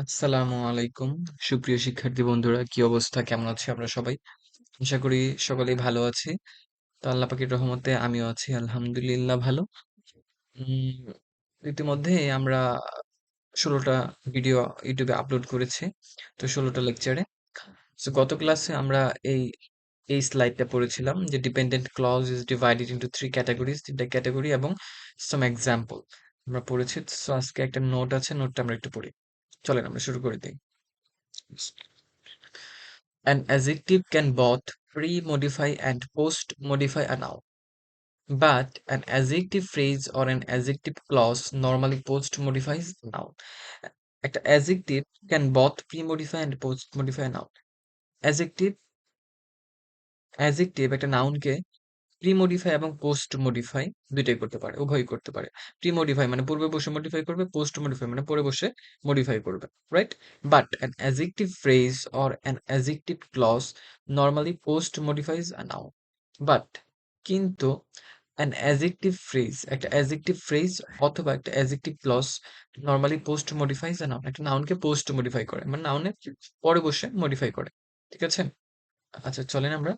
আসসালামু আলাইকুম। সুপ্রিয় শিক্ষার্থী বন্ধুরা, কি অবস্থা? কেমন আছি আমরা সবাই? আশা করি সকলেই ভালো আছি। তো আল্লাহ পাকের রহমতে আমিও আছি আলহামদুলিল্লাহ ভালো। উম ইতিমধ্যে আমরা ১৬টা ভিডিও ইউটিউবে আপলোড করেছি। তো ১৬টা লেকচারে। সো গত ক্লাসে আমরা এই এই স্লাইডটা পড়েছিলাম যে dependent clause is divided into 3 categories, ৩টা ক্যাটেগরি এবং সাম এক্সাম্পল আমরা পড়েছি। সো আজকে একটা নোট আছে, নোটটা আমরা একটু পড়ি। চলেন আমরা শুরু করে দিই। An adjective can both pre-modify and post-modify a noun, but an adjective phrase or an adjective clause normally post-modifies a noun. একটা adjective can both pre-modify and post-modify a noun. Adjective adjective একটা নাউনকে pre-modify এবং post-modify দুইটাই করতে পারে, উভয়ই করতে পারে। Pre-modify মানে পূর্বে বসে মডিফাই করবে, পোস্ট-মডিফাই মানে পরে বসে মডিফাই করবে, right? But an adjective phrase or an adjective clause normally post-modifies a noun. But কিন্তু an adjective phrase একটা adjective phrase অথবা একটা adjective clause normally post-modifies a noun. একটা নাউনকে পোস্ট-মডিফাই করে, মানে নাউনের পরে বসে মডিফাই করে। ঠিক আছে? আচ্ছা চলেন আমরা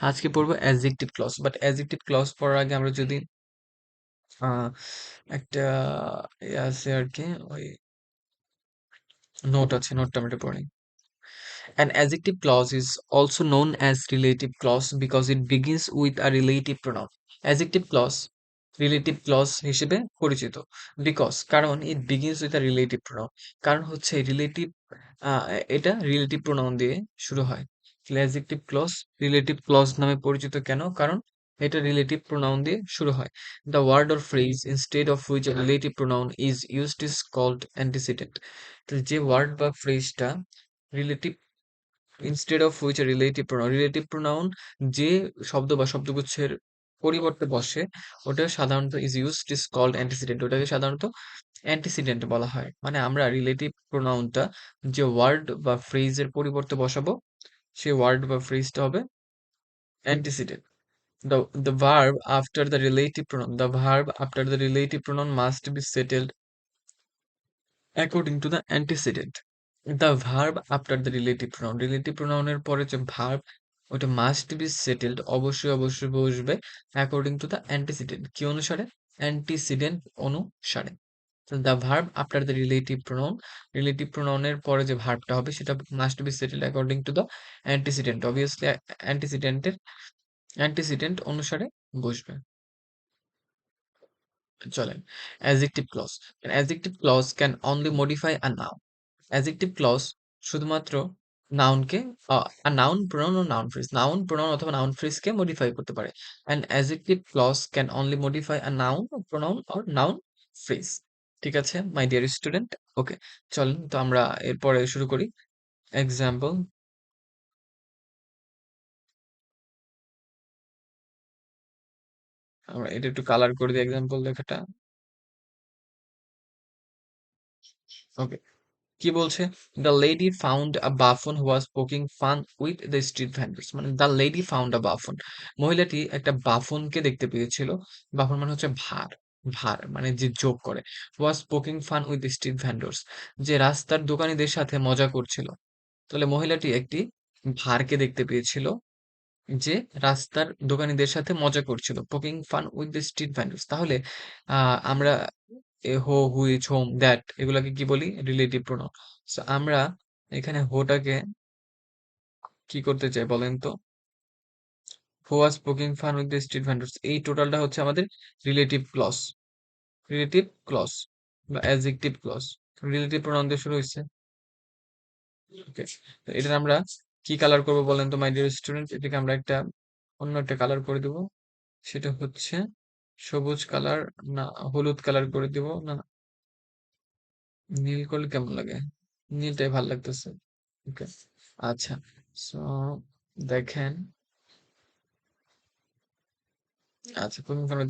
আজকে পড়বো adjective clause. But adjective clause পড়ার আগে আমরা যদি আহ, একটা আছে আর কি, ওই নোট আছে, নোটটা আমরা একটু পড়ি। An adjective clause is also known as relative clause because it begins with a relative pronoun. Adjective clause relative clause হিসেবে পরিচিত বিকজ কারণ it begins with a relative pronoun. কারণ হচ্ছে রিলেটিভ, এটা রিলেটিভ প্রোনাউন দিয়ে শুরু হয়। অ্যাডজেক্টিভ ক্লজ রিলেটিভ ক্লজ নামে পরিচিত কেন? কারণ এটা রিলেটিভ প্রোনাউন দিয়ে শুরু হয়। The word or phrase instead of which a relative pronoun is used is called antecedent. যে ওয়ার্ড বা ফ্রেজটা relative instead of which relative pronoun যে শব্দ বা শব্দগুচ্ছের পরিবর্তে বসে, ওটা সাধারণত is used is called antecedent. ওটাকে সাধারণত অ্যান্টিসিডেন্ট বলা হয়। মানে আমরা রিলেটিভ প্রোনাউনটা যে ওয়ার্ড বা ফ্রেজের পরিবর্তে বসাবো, সেই ওয়ার্ড বা ফ্রেজটা হবে antecedent. The the verb after the relative pronoun the verb after the relative pronoun must be settled according to the antecedent. The verb after the relative pronoun relative pronoun এর পরে যে verb ওটা must be settled অবশ্যই বসবে according to the antecedent কি অনুসারে? antecedent অনুসারে। তো the verb after the relative pronoun এর পরে যে ভার্বটা হবে সেটা must be settled according to the antecedent, obviously antecedent এর antecedent অনুসারে বসবে। চলেন adjective clause, an adjective clause can only modify a noun. Adjective clause শুধুমাত্র নাউনকে, নাউন প্রোনাউন ও নাউন ফ্রেজ, নাউন প্রোনাউন অথবা নাউন ফ্রেজকে মডিফাই করতে পারে। And adjective clause can only modify a noun pronoun or noun phrase. ঠিক আছে মাই dear student? ওকে, চলেন তো আমরা এরপরে শুরু করি। এক্সাম্পল, আমরা এটা একটু কালার করে দিই এক্সাম্পল লেখাটা। ওকে, কি বলছে? The lady found a buffoon who was poking fun with the street vendors. মানে the lady found a buffoon, মহিলাটি একটা বাফনকে দেখতে পেয়েছিল। বাফন মানে হচ্ছে ভার, ভার মানে যে জোক করে। Was poking fun with the street vendors, যে রাস্তার দোকানীদের সাথে মজা করছিল। তাহলে মহিলাটি একটি ভারকে দেখতে পেয়েছিল যে রাস্তার দোকানীদের সাথে মজা করছিল, poking fun with the street vendors. তাহলে আমরা হো, হুইচ, হোম, দ্যাট এগুলাকে কি বলি? Relative pronoun. সো আমরা এখানে হোটাকে কি করতে চাই বলেন তো? Who was poking fun with the street vendors, এই টোটালটা হচ্ছে আমাদের রিলেটিভ ক্লজ, রিলেটিভ ক্লজ বা অ্যাডজেক্টিভ ক্লজ। রিলেটিভ প্রোনাউন দিয়ে শুরু হয়েছে। ওকে, তো এটা আমরা কি কালার করব বলেন তো মাই ডিয়ার স্টুডেন্ট? এটাকে আমরা একটা অন্য একটা কালার করে দেব। সেটা হচ্ছে সবুজ কালার, না হলুদ কালার করে দিব, না নীল করলে কেমন লাগে? নীলটাই ভালো লাগতেছে। ওকে, আচ্ছা। সো দেখেন, আচ্ছা প্রথম কারণে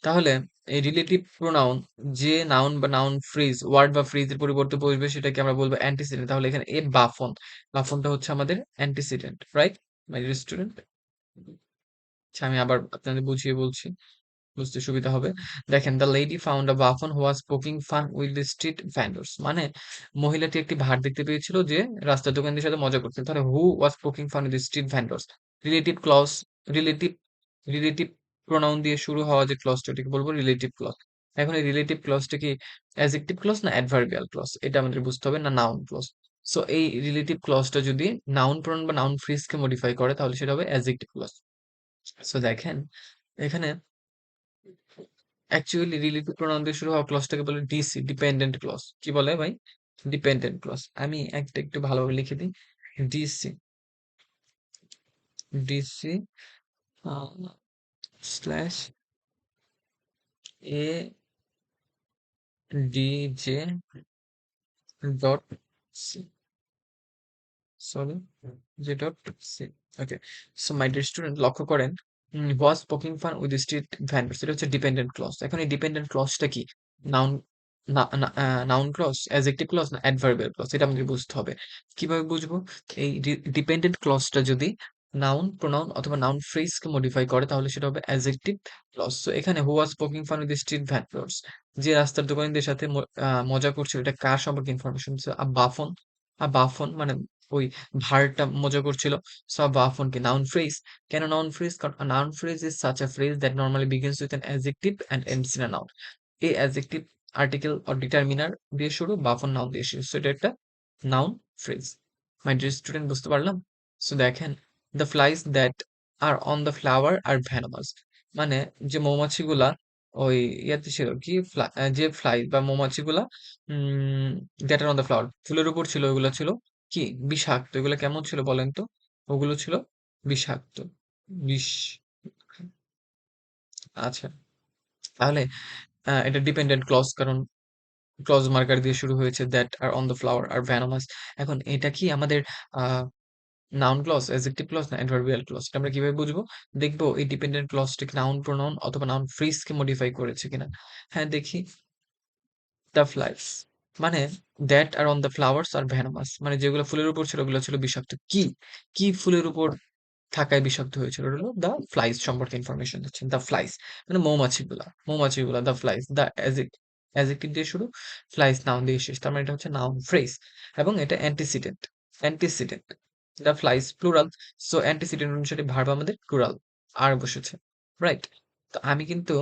তাহলে এই রিলেটিভ প্রোনাউন যে নাউন বা নাউন ফ্রেজ, ওয়ার্ড বা ফ্রেজের পরিবর্তে বসবে সেটাকে আমরা বলবো অ্যান্টিসিডেন্ট। তাহলে এখানে এ বাফন, বাফনটা হচ্ছে আমাদের অ্যান্টিসিডেন্ট, রাইট মাই ডিয়ার স্টুডেন্ট? আচ্ছা আমি আবার আপনাদের বুঝিয়ে বলছি। বুঝতে সুবিধা হবে। দেখেন, the lady found a buffoon who was poking fun with the street vendors, মানে মহিলাটি একটি ভাঁড় দেখতে পেয়েছিল যে রাস্তার দোকানদের সাথে মজা করছে। তাহলে who was poking fun with the street vendors, relative clause, relative relative pronoun দিয়ে শুরু হওয়া যে ক্লজটা, ওটাকে বলবো রিলেটিভ ক্লজ। এখন এই রিলেটিভ ক্লজটা কি অ্যাডজেক্টিভ ক্লজ না অ্যাডভার্বিয়াল ক্লজ, এটা আমাদের বুঝতে হবে, না নাউন ক্লজ। সো এই রিলেটিভ ক্লজটা যদি নাউন প্রোনাউন বা নাউন ফ্রেজকে মডিফাই করে তাহলে সেটা হবে অ্যাডজেক্টিভ ক্লজ। সো দেখেন এখানে অ্যাকচুয়ালি রিলেটিভ প্রোনাউন দিয়ে শুরু হওয়া ক্লজটাকে বলে ডিসি, ডিপেন্ডেন্ট ক্লজ। কি বলে ভাই? Dependent clause. আমি একটা একটু ভালোভাবে লিখে দিই। DC, DC slash A D J dot C, sorry, J dot C. Okay, so my dear student, লক্ষ্য করেন was poking fun with street vendors, এটা হচ্ছে ডিপেন্ডেন্ট ক্লজ। এখন এই ডিপেন্ডেন্ট ক্লজটা কি? Noun, noun clause, adjective clause না adverbial clause, এটা আমাদের বুঝতে হবে। কিভাবে বুঝবো? এই ডিপেন্ডেন্ট ক্লজটা যদি নাউন প্রোনাউন অথবা নাউন ফ্রেজকে মডিফাই করে তাহলে সেটা হবে অ্যাডজেক্টিভ ক্লজ। সো এখানে হু was poking fun with street vendors, যে রাস্তার দোকানীদের সাথে মজা করছিল, এটা কার সম্পর্কে ইনফরমেশন? বাফন, বাফন মানে ওই ভার্বটা মজা করছিল। সো বাফন কি নাউন ফ্রেজ? কেন নাউন ফ্রেজ? কারণ noun phrase is such a phrase that normally begins with an adjective and ends in a noun. এই অ্যাডজেক্টিভ আর্টিকেল অর ডিটারমিনার দিয়ে শুরু, বাফন নাউন দিয়ে শুরু। সো এটা একটা noun phrase. My dear student, বুঝতে পারলাম? সো দেখেন, the flies that are on the flower are venomous, মানে যে মৌমাছিগুলা ওই ইয়াতে ছিল কি যে ফ্লাই বা মৌমাছিগুলা that are on the flower, ফুলের উপর ছিল, ওইগুলা ছিল কি বিষাক্ত। এগুলো কেমন ছিল বলেন তো? ওগুলো ছিল বিষাক্ত। বিষ, আচ্ছা। তাহলে এটা ডিপেন্ডেন্ট ক্লজ, কারণ ক্লজ মার্কার দিয়ে শুরু হয়েছে, that are on the flower are venomous. এখন এটা কি আমাদের নাউন ক্লজ, অ্যাডজেক্টিভ ক্লজ না অ্যাডভার্বিয়াল ক্লজ? এটা আমরা কিভাবে বুঝবো? দেখবো এই ডিপেন্ডেন্ট ক্লজটিকে নাউন প্রোনাউন অথবা নাউন ফ্রেজকে মডিফাই করেছে কিনা। হ্যাঁ, দেখি। দ্য ফ্লাইস, মানে that are on the flowers are venomous, মানে যেগুলো ফুলের উপর ছিল ওগুলো ছিল বিষাক্ত। কি কি ফুলের উপর থাকায় বিষাক্ত হয়েছিল? ওটা হলো দ্য ফ্লাইস সম্পর্কে ইনফরমেশন দিচ্ছেন। দ্য ফ্লাইস মানে মৌমাছিগুলা, মৌমাছিগুলা দ্য ফ্লাইস, দ্য অ্যাজেক্টিভ দিয়ে শুরু, ফ্লাইস নাউন দিয়ে শেষ, তার মানে এটা হচ্ছে নাউন ফ্রেজ এবং এটা antecedent. Antecedent, the flies plural. So antecedent অনুসারে ভার্ব আমাদের প্লুরাল আর বসেছে, রাইট? তো আমি কিন্তু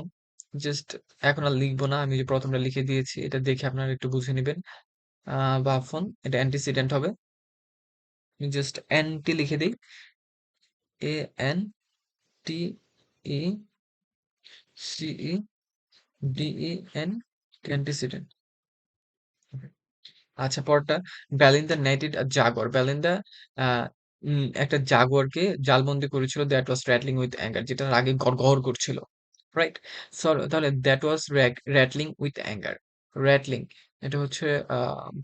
জাস্ট এখন আর লিখবো না, আমি যে প্রথমটা লিখে দিয়েছি এটা দেখে আপনারা একটু বুঝে নেবেন। বাফন, এটা অ্যান্টিসিডেন্ট হবে। আমি জাস্ট অ্যান্টি লিখে দিই, A N T E C E D E N, antecedent. আচ্ছা, পরটা, বেলিন্দা নেটেড আ জাগুয়ার। বেলিন্দা আহ একটা জাগুয়ারকে জালবন্দি করেছিল, that was rattling with anger, যেটা রাগে গড়গড় করছিল, রাইট? সো তাহলে that was rattling with anger, rattling এটা হচ্ছে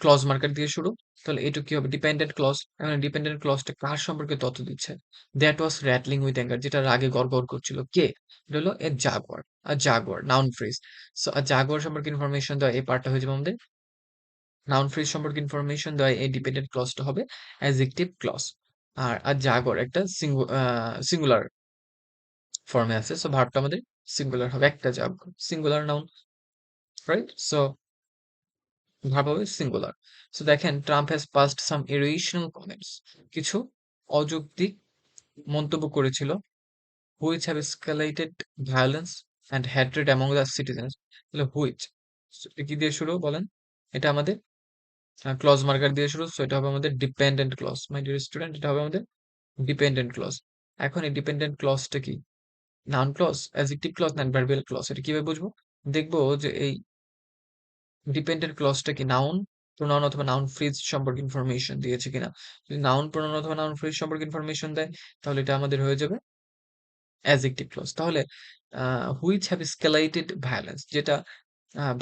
ক্লজ মার্কার দিয়ে শুরু। তাহলে এটা কি হবে? Dependent clause. এখন ডিপেন্ডেন্ট ক্লজটা কার সম্পর্কে তথ্য দিচ্ছে? That was rattling with anger, যেটা রাগে গড়গড় করছিল, কে? এটা হলো a jaguar, a jaguar noun phrase. So a jaguar সম্পর্কে ইনফরমেশন দেওয়া এই পার্টটা হয়ে যাবে আমাদের নাউন ফ্রেজ সম্পর্কে ইনফরমেশন দেওয়া, এই ডিপেন্ডেন্ট ক্লজটা হবে অ্যাডজেক্টিভ ক্লজ। আর জাগর একটা সিঙ্গুলার ফর্মে আছে, সো ভার্বটা আমাদের সিঙ্গুলার হবে, একটা জাগর singular noun, right? So verb হবে সিঙ্গুলার। সো দেখেন, Trump has passed some irrational comments, কিছু অযৌক্তিক মন্তব্য করেছিল, which have escalated violence and hatred among the citizens. তাহলে হুইচ কি দিয়ে শুরু বলেন? এটা আমাদের ক্লজ মার্কার দিয়ে শুরু, সো এটা হবে আমাদের dependent clause. My dear student, এটা হবে আমাদের ডিপেন্ডেন্ট ক্লজ। এখন এই ডিপেন্ডেন্ট ক্লজটা কি? নাউন ক্লজ, অ্যাডজেক্টিভ ক্লজ না অ্যাডভার্বিয়াল ক্লজ? এটা কিভাবে বুঝবো? দেখবো যে এই ডিপেন্ডেন্ট ক্লজটা কি নাউন প্রোনাউন অথবা নাউন ফ্রেজ সম্পর্কে ইনফরমেশন দিয়েছে কিনা। যদি নাউন প্রোনাউন অথবা নাউন ফ্রেজ সম্পর্কে ইনফরমেশন দেয় তাহলে এটা আমাদের হয়ে যাবে অ্যাডজেক্টিভ ক্লজ। তাহলে হুইচ হ্যাভ এসকালেটেড ভায়োলেন্স, যেটা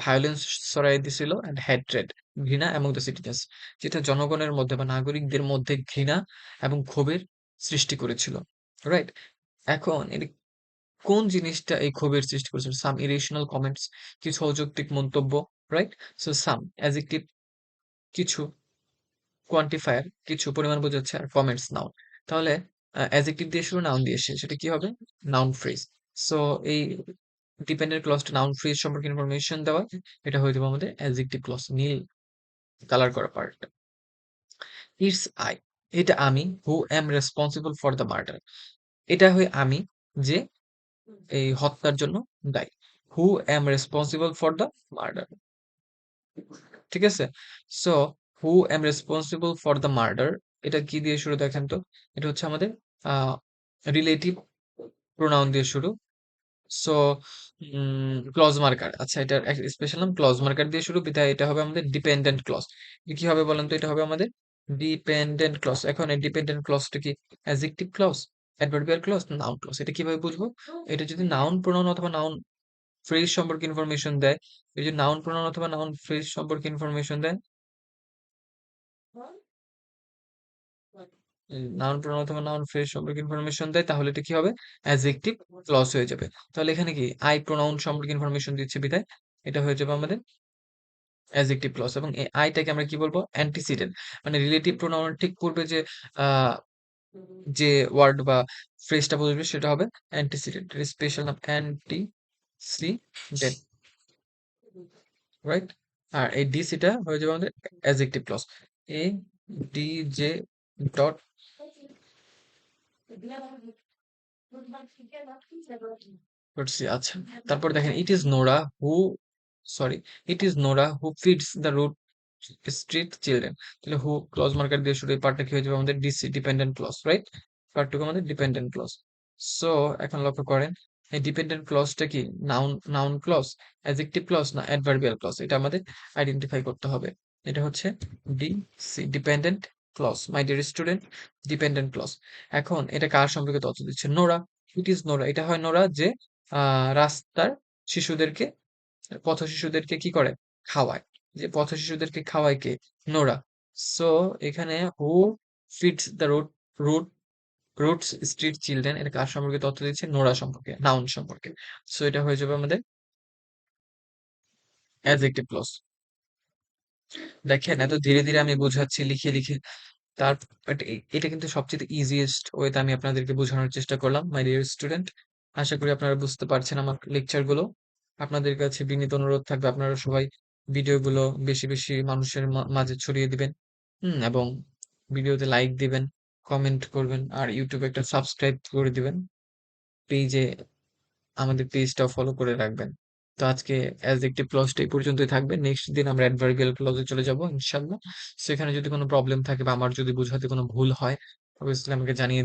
ভায়োলেন্স ছড়াই দিছিল, অ্যান্ড হ্যাট্রেড ঘৃণা এবং দ্য সিটিজেন্স, যেটা জনগণের মধ্যে বা নাগরিকদের মধ্যে ঘৃণা এবং ক্ষোভের সৃষ্টি করেছিল, রাইট? এখন কোন জিনিসটা এই ক্ষোভের সৃষ্টি করেছিল? সাম ইরেশনাল কমেন্টস, কিছু অযৌক্তিক মন্তব্য, রাইট? সো সাম অ্যাডজেক্টিভ, কিছু কোয়ান্টিফায়ার, কিছু পরিমাণ বোঝাচ্ছে, আর কমেন্টস নাউন। তাহলে অ্যাডজেক্টিভ দিয়ে শুরু, নাউন দিয়ে শেষ, সেটা কি হবে? Noun phrase. সো এই ডিপেন্ডেন্ট ক্লজটা নাউন ফ্রেজ সম্পর্কে ইনফরমেশন দেওয়া, এটা হয়ে যাবে আমাদের অ্যাডজেক্টিভ ক্লজ, নীল কালার করা পার্ট। ইটস আই, এটা আমি, who am responsible for the murder, এটা হয় আমি যে এই হত্যার জন্য দায়ী। Who am responsible for the murder, ঠিক আছে? So who am responsible for the murder, এটা কি দিয়ে শুরু দেখেন তো? এটা হচ্ছে আমাদের রিলেটিভ প্রোনাউন দিয়ে শুরু। সো ক্লজ মার্কার, আচ্ছা এটার স্পেশাল নাম ক্লজ মার্কার দিয়ে শুরু, বিধায় এটা হবে আমাদের ডিপেন্ডেন্ট ক্লজ। কি হবে বলেন তো? এটা হবে আমাদের ডিপেন্ডেন্ট ক্লজ। এখন এই ডিপেন্ডেন্ট ক্লজটা কি adjective clause, adverbial clause, noun clause? এটা কিভাবে বুঝবো? এটা যদি নাউন প্রোনাউন অথবা নাউন ফ্রেজ সম্পর্কে ইনফরমেশন দেয়, এই যে নাউন প্রোনাউন অথবা নাউন ফ্রেজ সম্পর্কে ইনফরমেশন দেয়, নাউন প্রোনাউন অথবা নাউন ফ্রেজ সম্পর্কে ইনফরমেশন দেয়, তাহলে এটা কি হবে? অ্যাডজেক্টিভ ক্লজ হয়ে যাবে। তাহলে এখানে কি আই প্রোনাউন সম্পর্কে ইনফরমেশন দিচ্ছে, বিধায় এটা হয়ে যাবে আমাদের অ্যাডজেক্টিভ ক্লজ। এবং এই আইটাকে আমরা কি বলবো? অ্যান্টিসিডেন্ট, মানে রিলেটিভ প্রোনাউনের ঠিক পূর্বে যে আহ, যে ওয়ার্ড বা ফ্রেজটা বসবে সেটা হবে অ্যান্টিসিডেন্ট। স্পেশাল নাম অ্যান্টিসিডেন্ট, রাইট? আর এই ডিসিটা হয়ে যাবে আমাদের adjective clause. A D J dot করছি, আচ্ছা। তারপর দেখেন it is Nora who, sorry, it is Nora who feeds the root street children. তাহলে হু ক্লজ মার্কার দিয়ে শুরু, এই পার্টটা কি হয়ে যাবে আমাদের? DC, dependent clause, right? পার্টটুকু আমাদের ডিপেন্ডেন্ট ক্লজ। সো এখন লক্ষ্য করেন এই ডিপেন্ডেন্ট ক্লজটা কি noun, noun clause, adjective clause না অ্যাডভার্বিয়াল ক্লজ? এটা আমাদের আইডেন্টিফাই করতে হবে। এটা হচ্ছে DC, dependent clause, my dear student, dependent clause. এখন এটা কার সম্পর্কে তথ্য দিচ্ছে? নোরা, ইট ইজ নোরা, এটা হয় নোরা যে রাস্তার শিশুদেরকে, পথ শিশুদেরকে কি করে? খাওয়ায়। যে পথ শিশুদেরকে খাওয়ায় কে? নোরা। সো এখানে who feeds the root roots street children, এটা কার সম্পর্কে তথ্য দিচ্ছে? নোরা সম্পর্কে, নাউন সম্পর্কে। সো এটা হয়ে যাবে আমাদের অ্যাডজেক্টিভ ক্লজ। দেখেন এত ধীরে ধীরে আমি বোঝাচ্ছি লিখে লিখে, তার বাট এটা কিন্তু সবচেয়ে ইজিয়েস্ট ওয়েতে আমি আপনাদেরকে বোঝানোর চেষ্টা করলাম, মাই ডিয়ার স্টুডেন্ট। আশা করি আপনারা বুঝতে পারছেন আমার লেকচার গুলো। আপনাদের কাছে বিনীত অনুরোধ থাকবে আপনারা সবাই ভিডিওগুলো বেশি বেশি মানুষের মাঝে ছড়িয়ে দিবেন, এবং ভিডিওতে লাইক দিবেন, কমেন্ট করবেন, আর ইউটিউবে একটা সাবস্ক্রাইব করে দিবেন, পেজে আমাদের পেজটা ফলো করে রাখবেন। তো আজকে অ্যাডজেক্টিভ ক্লজটা এই পর্যন্তই থাকবে। নেক্সট দিন আমরা অ্যাডভার্বিয়াল ক্লজে চলে যাব ইনশাআল্লাহ। সেখানে যদি কোনো প্রবলেম থাকে বা আমার যদি বোঝাতে কোনো ভুল হয়, অবশ্যই আমাকে জানিয়ে